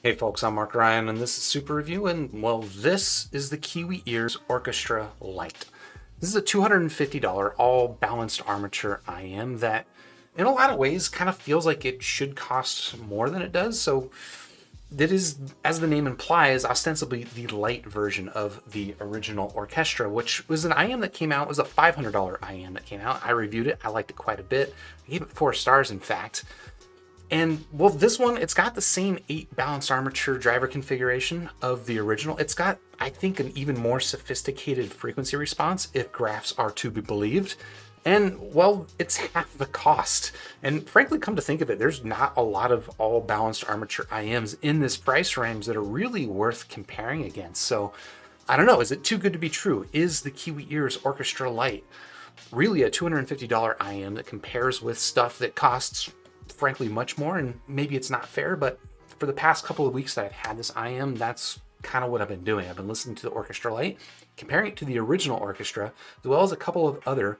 Hey folks, I'm Mark Ryan and this is Super Review, and well, this is the Kiwi Ears Orchestra Lite. This is a $250 all balanced armature IM that in a lot of ways kind of feels like it should cost more than it does. So that is, as the name implies, ostensibly the light version of the original Orchestra, which was an IM that came out, it was a $500 IM that came out. I reviewed it, I liked it quite a bit. I gave it 4 stars in fact. And well, this one, it's got the same 8 balanced armature driver configuration of the original. It's got, I think, an even more sophisticated frequency response, if graphs are to be believed. And well, it's half the cost. And frankly, come to think of it, there's not a lot of all balanced armature IMs in this price range that are really worth comparing against. So I don't know, is it too good to be true? Is the Kiwi Ears Orchestra Lite really a $250 IM that compares with stuff that costs frankly much more? And maybe it's not fair, but for the past couple of weeks that I've had this IM, that's kind of what I've been doing. I've been listening to the Orchestra Lite, comparing it to the original Orchestra, as well as a couple of other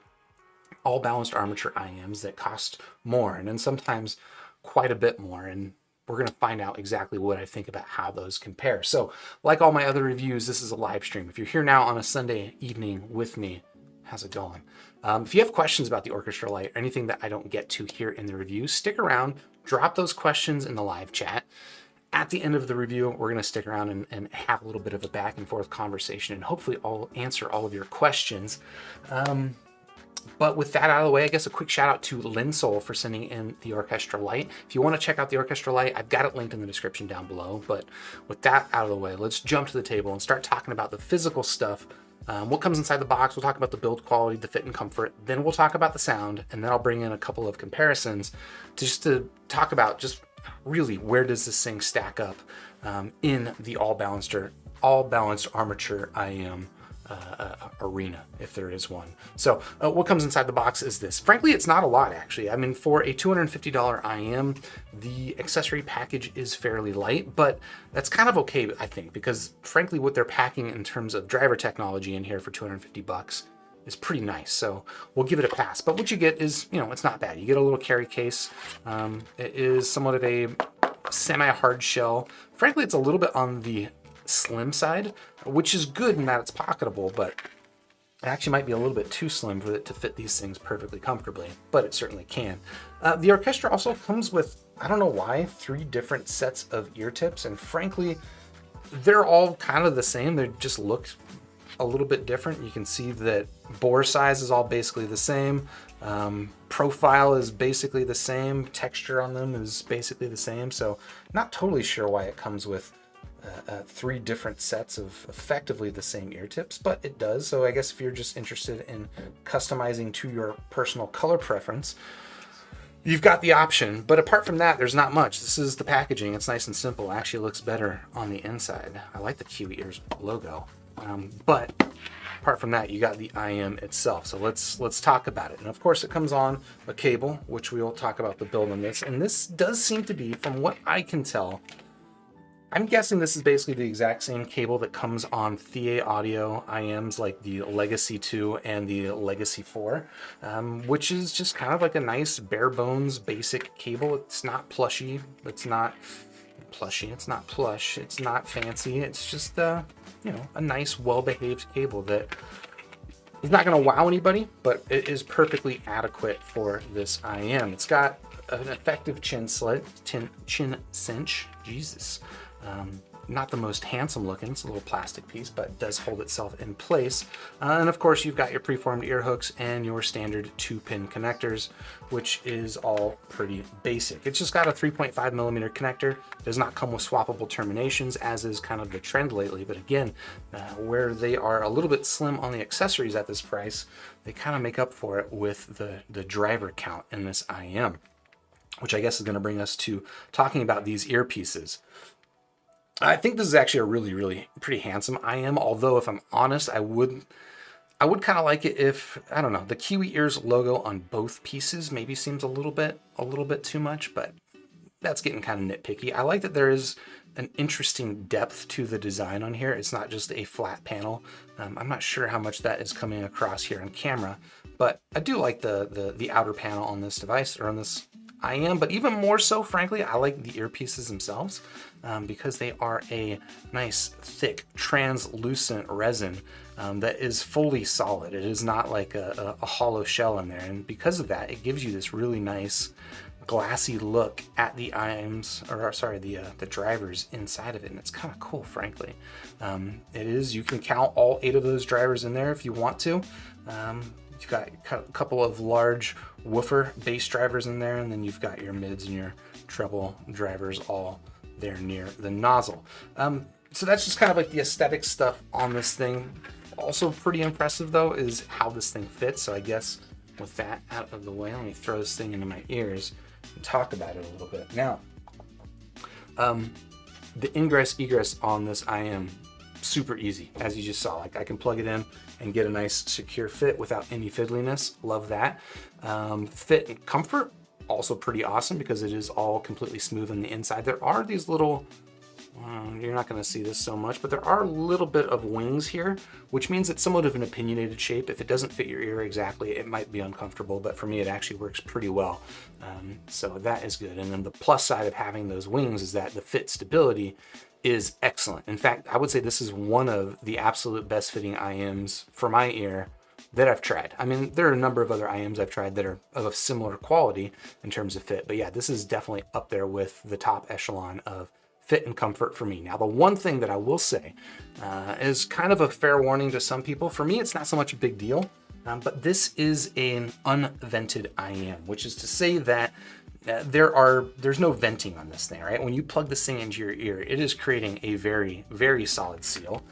all balanced armature IMs that cost more, and then sometimes quite a bit more. And we're going to find out exactly what I think about how those compare. So like all my other reviews, this is a live stream. If you're here now on a Sunday evening with me, how's it going? If you have questions about the Orchestra Lite or anything that I don't get to here in the review, stick around, drop those questions in the live chat. At the end of the review, we're going to stick around and have a little bit of a back and forth conversation, and hopefully I'll answer all of your questions. But with that out of the way, I guess a quick shout out to Linsol for sending in the Orchestra Lite. If you want to check out the Orchestra Lite, I've got it linked in the description down below. But with that out of the way, let's jump to the table and start talking about the physical stuff. What comes inside the box, we'll talk about the build quality, the fit and comfort, then we'll talk about the sound, and then I'll bring in a couple of comparisons to talk about just really where does this thing stack up in the all balanced armature IM arena, if there is one. So what comes inside the box is this. Frankly, it's not a lot, actually. I mean, for a $250 IM, the accessory package is fairly light, but that's kind of okay, I think, because frankly, what they're packing in terms of driver technology in here for 250 bucks is pretty nice. So we'll give it a pass. But what you get is, it's not bad. You get a little carry case. It is somewhat of a semi-hard shell. Frankly, it's a little bit on the slim side, which is good in that it's pocketable, but it actually might be a little bit too slim for it to fit these things perfectly comfortably, but it certainly can. The Orchestra also comes with, I don't know why, 3 different sets of ear tips, and frankly, they're all kind of the same. They just look a little bit different. You can see that bore size is all basically the same. Profile is basically the same. Texture on them is basically the same. So not totally sure why it comes with 3 different sets of effectively the same ear tips, but it does. So I guess if you're just interested in customizing to your personal color preference, you've got the option. But apart from that, there's not much. This is the packaging. It's nice and simple. It actually looks better on the inside. I like the Kiwi Ears logo. But apart from that, you got the IM itself. So let's talk about it. And of course, it comes on a cable, which we will talk about the build on this. And this does seem to be, from what I can tell, I'm guessing this is basically the exact same cable that comes on Thea Audio IMs like the Legacy 2 and the Legacy 4, which is just kind of like a nice bare bones basic cable. It's not plushy. It's not plushy. It's not plush. It's not fancy. It's just, a nice, well-behaved cable that is not going to wow anybody, but it is perfectly adequate for this IM. It's got an effective chin cinch. Jesus. Not the most handsome looking. It's a little plastic piece, but does hold itself in place. And of course, you've got your preformed ear hooks and your standard 2-pin connectors, which is all pretty basic. It's just got a 3.5 millimeter connector. It does not come with swappable terminations, as is kind of the trend lately. But again, where they are a little bit slim on the accessories at this price, they kind of make up for it with the driver count in this IM, which I guess is going to bring us to talking about these earpieces. I think this is actually a really, really pretty handsome IM, although if I'm honest, I would kind of like it if, I don't know, the Kiwi Ears logo on both pieces maybe seems a little bit too much, but that's getting kind of nitpicky. I like that there is an interesting depth to the design on here. It's not just a flat panel. I'm not sure how much that is coming across here on camera, but I do like the outer panel on this device, or on this IM, but even more so, frankly, I like the earpieces themselves because they are a nice, thick, translucent resin that is fully solid. It is not like a hollow shell in there, and because of that, it gives you this really nice glassy look at the IMs, or sorry, the drivers inside of it, and it's kind of cool, frankly. It is, you can count all 8 of those drivers in there if you want to. You've got a couple of large woofer bass drivers in there, and then you've got your mids and your treble drivers all there near the nozzle. So that's just kind of like the aesthetic stuff on this thing. Also pretty impressive though is how this thing fits. So I guess with that out of the way, let me throw this thing into my ears and talk about it a little bit. Now, the ingress egress on this IM, super easy, as you just saw. Like, I can plug it in and get a nice secure fit without any fiddliness. Love that. Fit and comfort, also pretty awesome because it is all completely smooth on the inside. There are these little, you're not going to see this so much, but there are a little bit of wings here, which means it's somewhat of an opinionated shape. If it doesn't fit your ear exactly, it might be uncomfortable, but for me, it actually works pretty well. So that is good. And then the plus side of having those wings is that the fit stability is excellent. In fact, I would say this is one of the absolute best fitting IMs for my ear that I've tried. I mean, there are a number of other IMs I've tried that are of a similar quality in terms of fit, but yeah, this is definitely up there with the top echelon of fit and comfort for me. Now, the one thing that I will say is kind of a fair warning to some people. For me, it's not so much a big deal, but this is an unvented IM, which is to say that there's no venting on this thing, right? When you plug this thing into your ear, it is creating a very, very solid seal,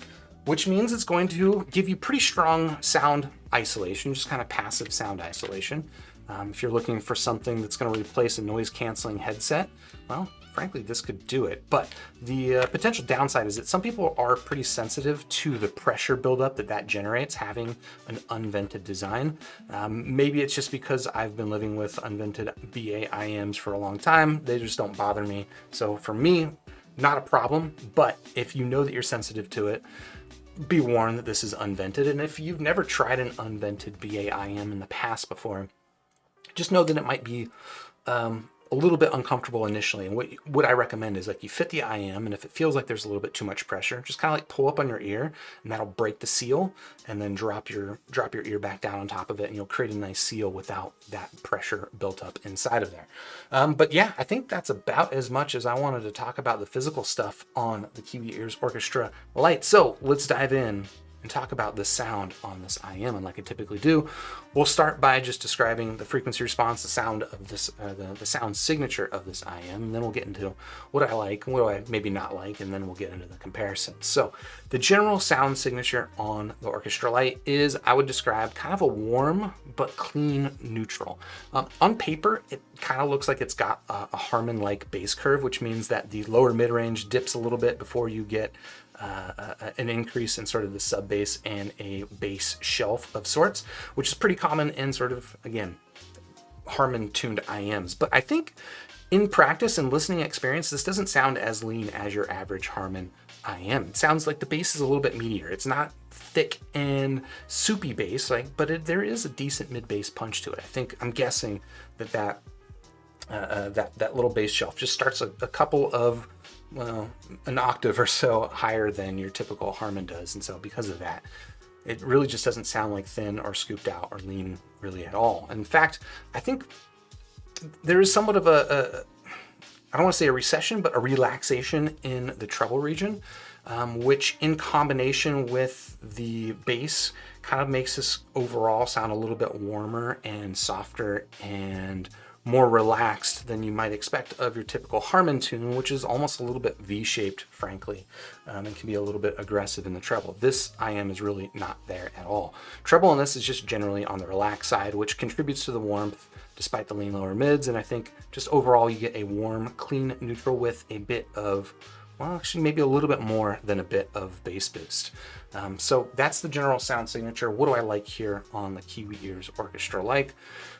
which means it's going to give you pretty strong sound isolation, just kind of passive sound isolation. If you're looking for something that's going to replace a noise canceling headset, well, frankly, this could do it. But the potential downside is that some people are pretty sensitive to the pressure buildup that generates having an unvented design. Maybe it's just because I've been living with unvented BA IMs for a long time. They just don't bother me. So for me, not a problem. But if you know that you're sensitive to it, be warned that this is unvented. And if you've never tried an unvented BA IM in the past before, just know that it might be a little bit uncomfortable initially. And what I recommend is, like, you fit the IM, and if it feels like there's a little bit too much pressure, just kind of like pull up on your ear, and that'll break the seal, and then drop your ear back down on top of it, and you'll create a nice seal without that pressure built up inside of there. But yeah, I think that's about as much as I wanted to talk about the physical stuff on the Kiwi Ears Orchestra Lite. So let's dive in and talk about the sound on this IM. And like I typically do, we'll start by just describing the frequency response, the sound of this, the sound signature of this IM, and then we'll get into what I like and what do I maybe not like, and then we'll get into the comparison. So the general sound signature on the Orchestra Lite is, I would describe, kind of a warm but clean neutral. On paper, it kind of looks like it's got a Harman-like bass curve, which means that the lower mid-range dips a little bit before you get an increase in sort of the sub bass and a bass shelf of sorts, which is pretty common in sort of, again, Harman tuned IMs. But I think in practice and listening experience, this doesn't sound as lean as your average Harman IM. It sounds like the bass is a little bit meatier. It's not thick and soupy bass, but there is a decent mid bass punch to it. I'm guessing that little bass shelf just starts a couple of, well, an octave or so higher than your typical Harman does. And so because of that, it really just doesn't sound like thin or scooped out or lean really at all. In fact, I think there is somewhat of I don't want to say a recession, but a relaxation in the treble region, which in combination with the bass kind of makes this overall sound a little bit warmer and softer and more relaxed than you might expect of your typical Harman tune, which is almost a little bit V-shaped, frankly, and can be a little bit aggressive in the treble. This IM is really not there at all. Treble on this is just generally on the relaxed side, which contributes to the warmth despite the lean lower mids, and I think just overall you get a warm, clean neutral with a bit of, well, actually maybe a little bit more than a bit of bass boost. So that's the general sound signature. What do I like here on the Kiwi Ears Orchestra Lite?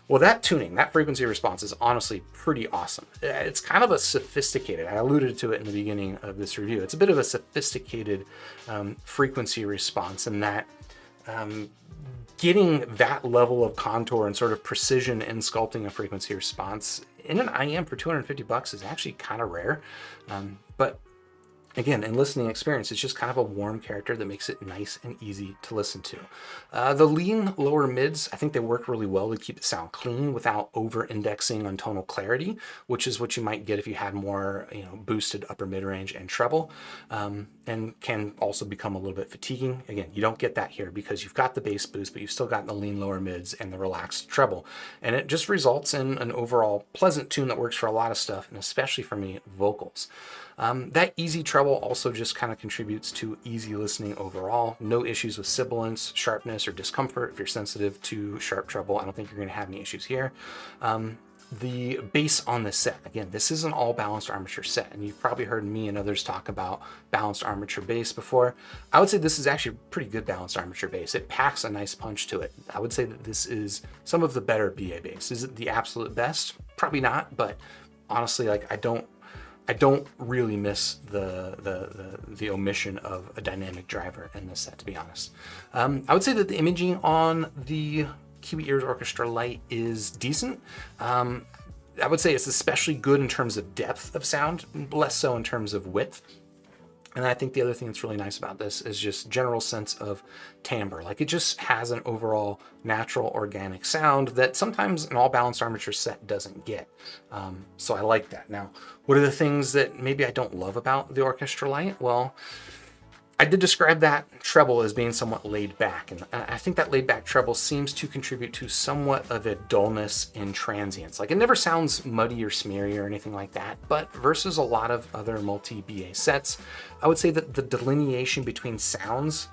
Well, that tuning, that frequency response is honestly pretty awesome. It's kind of a sophisticated, I alluded to it in the beginning of this review, it's a bit of a sophisticated frequency response, in that getting that level of contour and sort of precision in sculpting a frequency response in an IM for 250 bucks is actually kind of rare. But again, in listening experience, it's just kind of a warm character that makes it nice and easy to listen to. The lean lower mids, I think they work really well to keep the sound clean without over-indexing on tonal clarity, which is what you might get if you had more, boosted upper mid-range and treble, and can also become a little bit fatiguing. Again, you don't get that here because you've got the bass boost, but you've still got the lean lower mids and the relaxed treble. And it just results in an overall pleasant tune that works for a lot of stuff, and especially for me, vocals. That easy treble also just kind of contributes to easy listening overall. No issues with sibilance, sharpness, or discomfort. If you're sensitive to sharp treble, I don't think you're going to have any issues here. The bass on this set, again, this is an all balanced armature set, and you've probably heard me and others talk about balanced armature bass before. I would say this is actually a pretty good balanced armature bass. It packs a nice punch to it. I would say that this is some of the better BA bass. Is it the absolute best? Probably not, but honestly, like I don't really miss the omission of a dynamic driver in this set, to be honest. I would say that the imaging on the Kiwi Ears Orchestra Lite is decent. I would say it's especially good in terms of depth of sound, less so in terms of width. And I think the other thing that's really nice about this is just general sense of timbre. Like it just has an overall natural organic sound that sometimes an all balanced armature set doesn't get. So I like that. Now, what are the things that maybe I don't love about the Orchestra Lite? Well, I did describe that treble as being somewhat laid back, and I think that laid back treble seems to contribute to somewhat of a dullness in transients. Like it never sounds muddy or smeary or anything like that, but versus a lot of other multi-BA sets, I would say that the delineation between sounds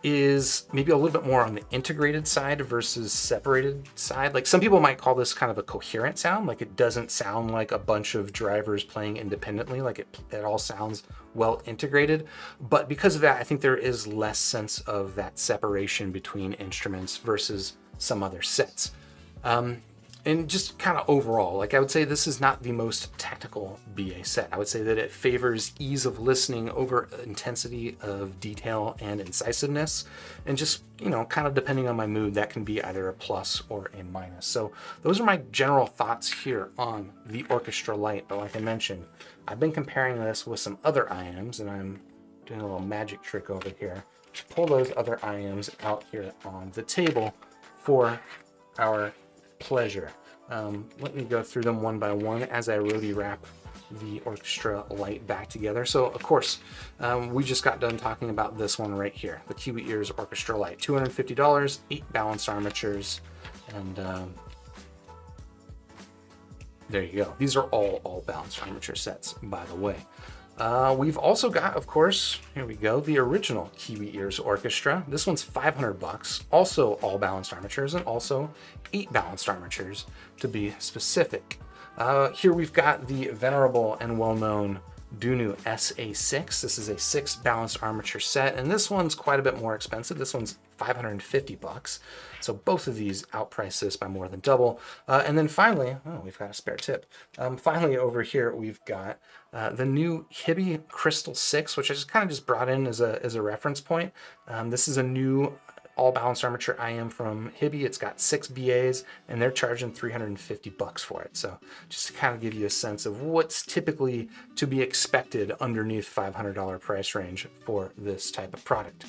is maybe a little bit more on the integrated side versus separated side. Like some people might call this kind of a coherent sound, like it doesn't sound like a bunch of drivers playing independently, like it all sounds well integrated. But because of that, I think there is less sense of that separation between instruments versus some other sets. And just kind of overall, like I would say this is not the most technical BA set. I would say that it favors ease of listening over intensity of detail and incisiveness. And just, kind of depending on my mood, that can be either a plus or a minus. So those are my general thoughts here on the Orchestra Lite. But like I mentioned, I've been comparing this with some other IMs, and I'm doing a little magic trick over here. Just pull those other IMs out here on the table for our pleasure. Let me go through them one by one as I really wrap the Orchestra Lite back together. So of course, we just got done talking about this one right here, the Kiwi Ears Orchestra Lite, $250, 8 balanced armatures, and there you go. These are all balanced armature sets, by the way. We've also got, of course, here we go, the original Kiwi Ears Orchestra. This one's $500, also all balanced armatures, and also 8 balanced armatures to be specific. Here we've got the venerable and well-known Dunu SA6. This is a 6 balanced armature set, and this one's quite a bit more expensive. This one's $550. So both of these outprice this by more than double. And then finally, we've got a spare tip. Finally over here, we've got the new Hibi Crystal6, which I just brought in as a reference point. This is a new all balanced armature IM from Hibi. It's got 6 BAs, and they're charging $350 for it. So just to kind of give you a sense of what's typically to be expected underneath $500 price range for this type of product.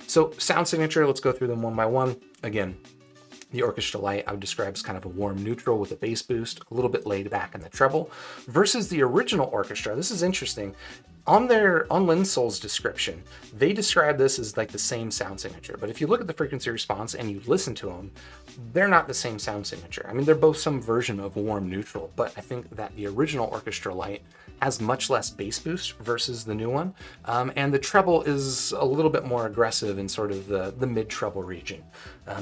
So sound signature, let's go through them one by one. Again, the Orchestra Lite I would describe as kind of a warm neutral with a bass boost, a little bit laid back in the treble, versus the original Orchestra. This is interesting. On Linsoul's description, they describe this as like the same sound signature, but if you look at the frequency response and you listen to them, they're not the same sound signature. I mean, they're both some version of warm neutral, but I think that the original Orchestra Lite has much less bass boost versus the new one, and the treble is a little bit more aggressive in sort of the mid-treble region.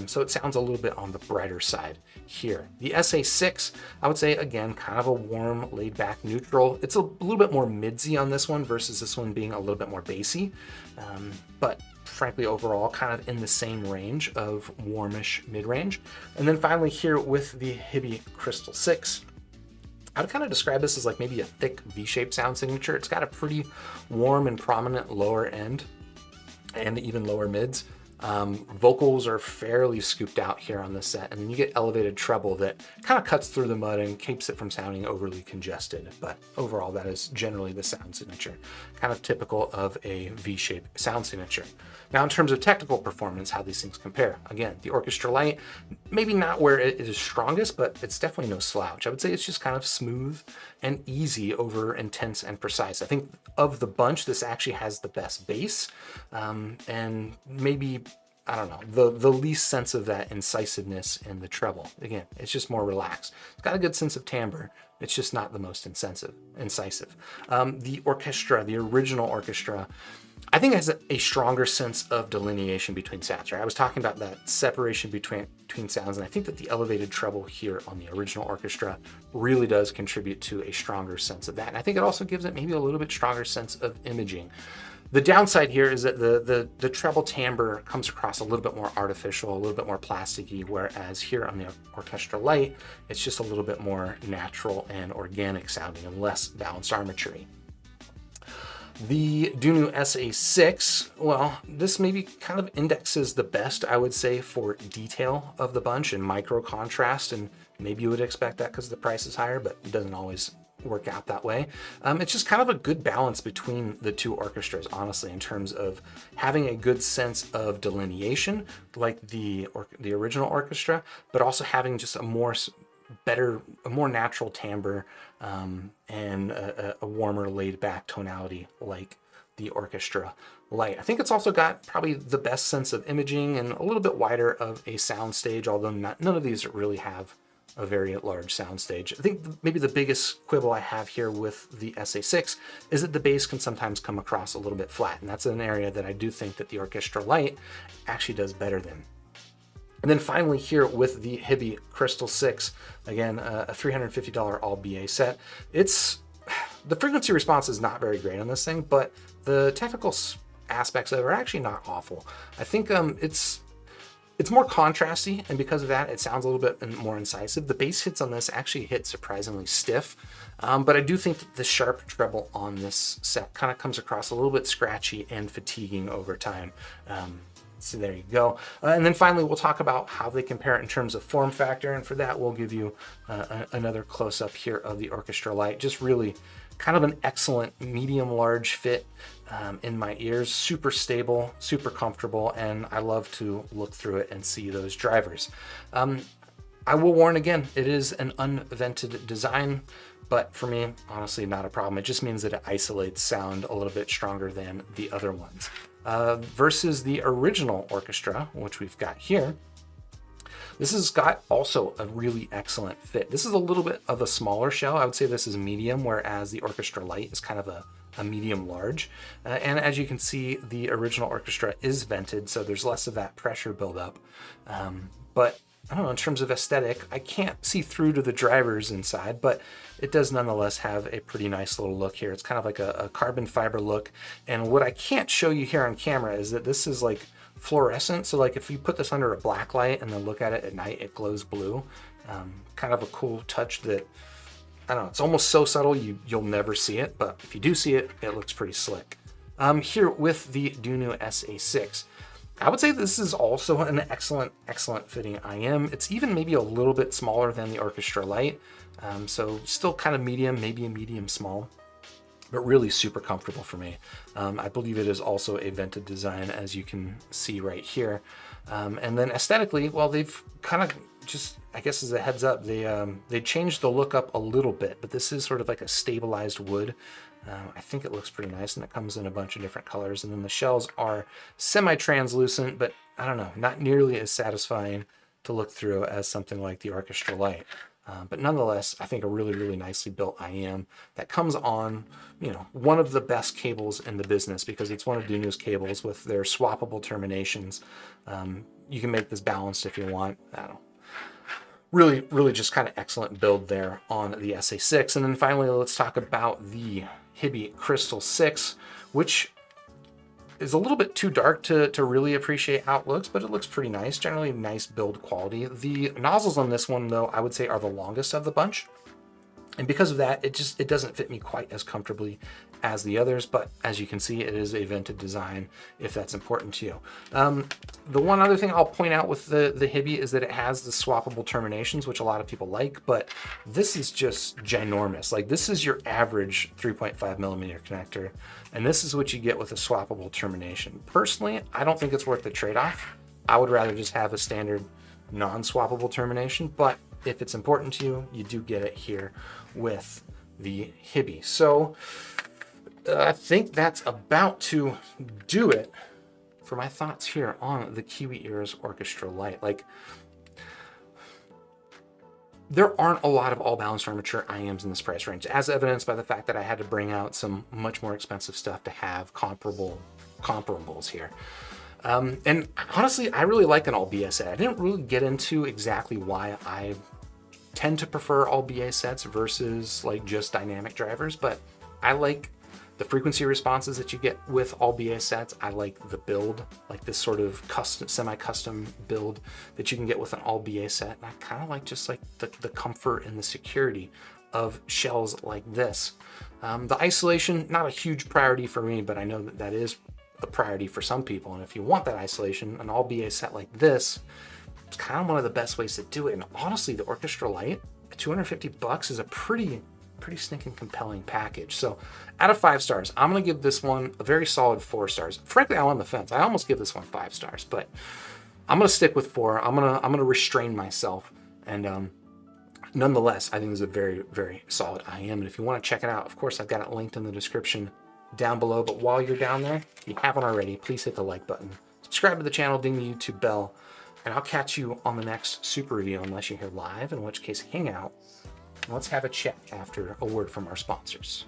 So it sounds a little bit on the brighter side here. The SA6, I would say, again, kind of a warm, laid-back neutral. It's a little bit more midsy on this one versus this one being a little bit more bassy, but frankly, overall, kind of in the same range of warmish mid-range. And then finally here with the Hibi Crystal6, I would kind of describe this as like maybe a thick V-shaped sound signature. It's got a pretty warm and prominent lower end and even lower mids. Vocals are fairly scooped out here on this set, and then you get elevated treble that kind of cuts through the mud and keeps it from sounding overly congested. But overall, that is generally the sound signature, kind of typical of a V-shaped sound signature. Now, in terms of technical performance, how these things compare. Again, the Orchestra Lite, maybe not where it is strongest, but it's definitely no slouch. I would say it's just kind of smooth and easy over intense and precise. I think of the bunch, this actually has the best bass, and maybe, I don't know, the least sense of that incisiveness in the treble. Again, it's just more relaxed. It's got a good sense of timbre. It's just not the most incisive. The orchestra, the original orchestra, I think has a stronger sense of delineation between sounds, right? I was talking about that separation between sounds, and I think that the elevated treble here on the original orchestra really does contribute to a stronger sense of that. And I think it also gives it maybe a little bit stronger sense of imaging. The downside here is that the treble timbre comes across a little bit more artificial, a little bit more plasticky, whereas here on the Orchestra Lite, it's just a little bit more natural and organic sounding and less balanced armature-y. The Dunu SA6, well, this maybe kind of indexes the best, I would say, for detail of the bunch and micro contrast, and maybe you would expect that because the price is higher, but it doesn't always work out that way. It's just kind of a good balance between the two orchestras, honestly, in terms of having a good sense of delineation, like the original orchestra, but also having just a more natural timbre, and a warmer, laid-back tonality like the Orchestra Lite. I think it's also got probably the best sense of imaging and a little bit wider of a soundstage, although none of these really have a very large soundstage. I think maybe the biggest quibble I have here with the SA6 is that the bass can sometimes come across a little bit flat, and that's an area that I do think that the Orchestra Lite actually does better than. And then finally here with the Hibi Crystal6, again, a $350 all BA set. The frequency response is not very great on this thing, but the technical aspects of it are actually not awful. I think it's more contrasty, and because of that, it sounds a little bit more incisive. The bass hits on this actually hit surprisingly stiff, but I do think that the sharp treble on this set kind of comes across a little bit scratchy and fatiguing over time. So there you go. And then finally, we'll talk about how they compare it in terms of form factor. And for that, we'll give you another close-up here of the Orchestra Lite. Just really kind of an excellent medium-large fit in my ears. Super stable, super comfortable, and I love to look through it and see those drivers. I will warn again, it is an unvented design, but for me, honestly, not a problem. It just means that it isolates sound a little bit stronger than the other ones. Versus the original orchestra, which we've got here, this has got also a really excellent fit. This is a little bit of a smaller shell. I would say this is medium, whereas the Orchestra Lite is kind of a medium large. And as you can see, the original orchestra is vented, so there's less of that pressure buildup. But I don't know, in terms of aesthetic, I can't see through to the drivers inside, but it does nonetheless have a pretty nice little look here. It's kind of like a carbon fiber look. And what I can't show you here on camera is that this is like fluorescent. So like if you put this under a black light and then look at it at night, it glows blue. Kind of a cool touch that, I don't know, it's almost so subtle you'll never see it, but if you do see it, it looks pretty slick. Here with the Dunu SA6. I would say this is also an excellent fitting IM. It's even maybe a little bit smaller than the Orchestra Lite, so still kind of medium, maybe a medium small, but really super comfortable for me. I believe it is also a vented design, as you can see right here. And then aesthetically, well, they've kind of just, I guess as a heads up, they changed the look up a little bit, but this is sort of like a stabilized wood. I think it looks pretty nice, and it comes in a bunch of different colors. And then the shells are semi-translucent, but I don't know, not nearly as satisfying to look through as something like the Orchestra Lite. But nonetheless, I think a really nicely built IM that comes on, one of the best cables in the business, because it's one of Dunu's cables with their swappable terminations. You can make this balanced if you want. I don't know. Really just kind of excellent build there on the SA6. And then finally, let's talk about the Hibi Crystal6, which is a little bit too dark to really appreciate how it looks, but it looks pretty nice. Generally nice build quality. The nozzles on this one, though, I would say are the longest of the bunch. And because of that, it doesn't fit me quite as comfortably as the others, but as you can see, it is a vented design if that's important to you. The one other thing I'll point out with the Hibby is that it has the swappable terminations, which a lot of people like, but this is just ginormous. Like, this is your average 3.5 millimeter connector, and this is what you get with a swappable termination. Personally, I don't think it's worth the trade-off. I would rather just have a standard non-swappable termination, but if it's important to you, you do get it here with the Hibby. So I think that's about to do it for my thoughts here on the Kiwi Ears Orchestra Lite. Like, there aren't a lot of all balanced armature IMs in this price range, as evidenced by the fact that I had to bring out some much more expensive stuff to have comparables here. And honestly, I really like an all BA set. I didn't really get into exactly why I tend to prefer all BA sets versus like just dynamic drivers, but I like the frequency responses that you get with all BA sets. I like the build, like this sort of custom, semi-custom build that you can get with an all BA set. And I kind of like just like the comfort and the security of shells like this. The isolation, not a huge priority for me, but I know that that is a priority for some people. And if you want that isolation, an all BA set like this, it's kind of one of the best ways to do it. And honestly, the Orchestra Lite at $250 is a pretty stinking compelling package. So out of 5 stars, I'm gonna give this one a very solid 4 stars. Frankly, I'm on the fence. I almost give this one 5 stars, but I'm gonna stick with 4. I'm gonna restrain myself. And nonetheless, I think this is a very, very solid IM. And if you want to check it out, of course, I've got it linked in the description down below. But while you're down there, if you haven't already, please hit the like button, subscribe to the channel, ding the YouTube bell, and I'll catch you on the next super review unless you're here live, in which case hang out and let's have a chat after a word from our sponsors.